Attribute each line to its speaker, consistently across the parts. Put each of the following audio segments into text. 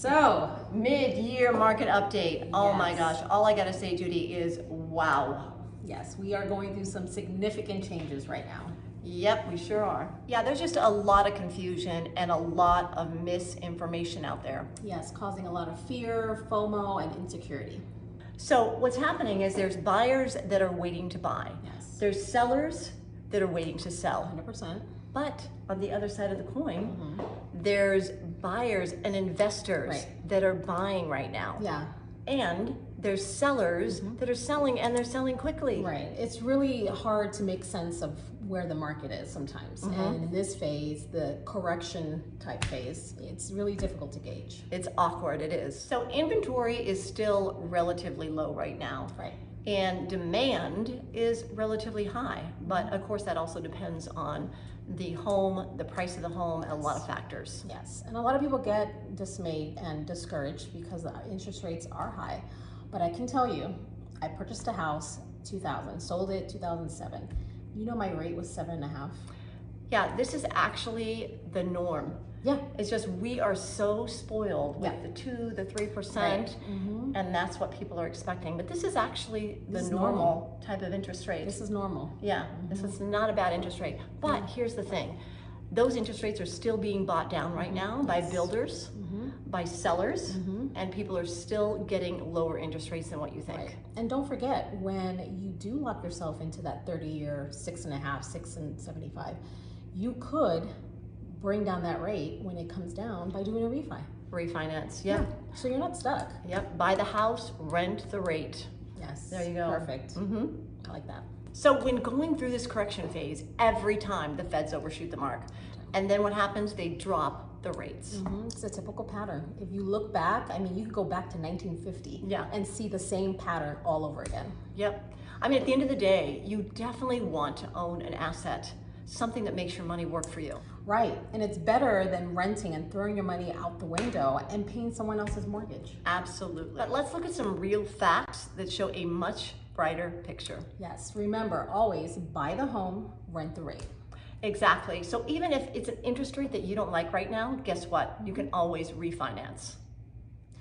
Speaker 1: So, mid-year market update. Oh my
Speaker 2: Yes.
Speaker 1: gosh, all I gotta say, Judy, is wow.
Speaker 2: Yes, we are going through some significant changes right now.
Speaker 1: Yep, we sure are. Yeah, there's just a lot of confusion and a lot of misinformation out there.
Speaker 2: Yes, causing a lot of fear, FOMO, and insecurity.
Speaker 1: So what's happening is there's buyers that are waiting to buy.
Speaker 2: Yes.
Speaker 1: There's sellers that are waiting to sell.
Speaker 2: 100%.
Speaker 1: But on the other side of the coin, there's buyers and investors that are buying right now.
Speaker 2: Yeah.
Speaker 1: And there's sellers that are selling, and they're selling quickly.
Speaker 2: Right. It's really hard to make sense of where the market is sometimes. And in this phase, the correction type phase, it's really difficult to gauge.
Speaker 1: It's awkward, it is. So inventory is still relatively low right now.
Speaker 2: Right.
Speaker 1: And demand is relatively high. But of course that also depends on the home, the price of the home, and a lot of factors.
Speaker 2: Yes, and a lot of people get dismayed and discouraged because the interest rates are high. But I can tell you, I purchased a house 2000, sold it 2007. You know my rate was 7.5.
Speaker 1: Yeah, this is actually the norm.
Speaker 2: Yeah.
Speaker 1: It's just we are so spoiled with the 2%, the 3%, and that's what people are expecting. But this is actually the normal type of interest rate.
Speaker 2: This is normal.
Speaker 1: Yeah, this is not a bad interest rate. But here's the thing. Those interest rates are still being bought down right now by builders, by sellers, and people are still getting lower interest rates than what you think.
Speaker 2: Right. And don't forget, when you do lock yourself into that 30-year 6.5, 6.75, you could bring down that rate when it comes down by doing a refi.
Speaker 1: Refinance, yeah.
Speaker 2: So you're not stuck.
Speaker 1: Yep, buy the house, rent the rate.
Speaker 2: Yes.
Speaker 1: There you go.
Speaker 2: Perfect. I like that.
Speaker 1: So when going through this correction phase, every time the feds overshoot the mark. And then what happens? They drop the rates.
Speaker 2: It's a typical pattern. If you look back, I mean, you could go back to 1950 and see the same pattern all over again.
Speaker 1: Yep. I mean, at the end of the day, you definitely want to own an asset, something that makes your money work for you.
Speaker 2: Right, and it's better than renting and throwing your money out the window and paying someone else's mortgage.
Speaker 1: Absolutely. But let's look at some real facts that show a much brighter picture.
Speaker 2: Yes, remember, always buy the home, rent the rate.
Speaker 1: Exactly. So even if it's an interest rate that you don't like right now, guess what? You can always refinance.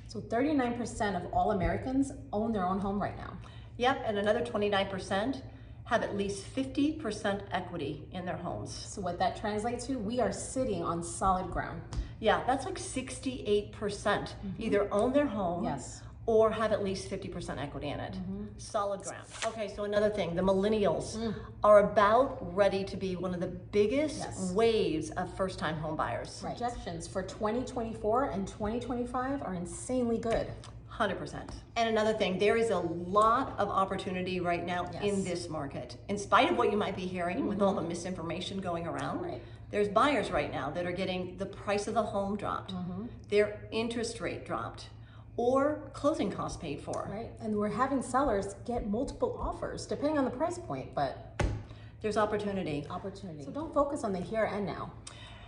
Speaker 2: So 39% of all Americans own their own home right now.
Speaker 1: Yep, and another 29% have at least 50% equity in their homes.
Speaker 2: So what that translates to, we are sitting on solid ground.
Speaker 1: Yeah, that's like 68% either own their home or have at least 50% equity in it. Solid ground. Okay, so another thing, the millennials are about ready to be one of the biggest waves of first-time home buyers.
Speaker 2: Right. Projections for 2024 and 2025 are insanely good.
Speaker 1: 100%. And another thing, there is a lot of opportunity right now in this market. In spite of what you might be hearing with all the misinformation going around, there's buyers right now that are getting the price of the home dropped, their interest rate dropped, or closing costs paid for.
Speaker 2: Right, and we're having sellers get multiple offers depending on the price point, but
Speaker 1: there's opportunity.
Speaker 2: So don't focus on the here and now.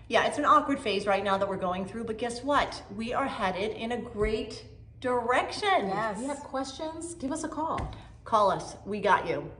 Speaker 1: Yeah, it's an awkward phase right now that we're going through, but guess what? We are headed in a great direction.
Speaker 2: Yeah, if you have questions, give us a call.
Speaker 1: Call us. We got you.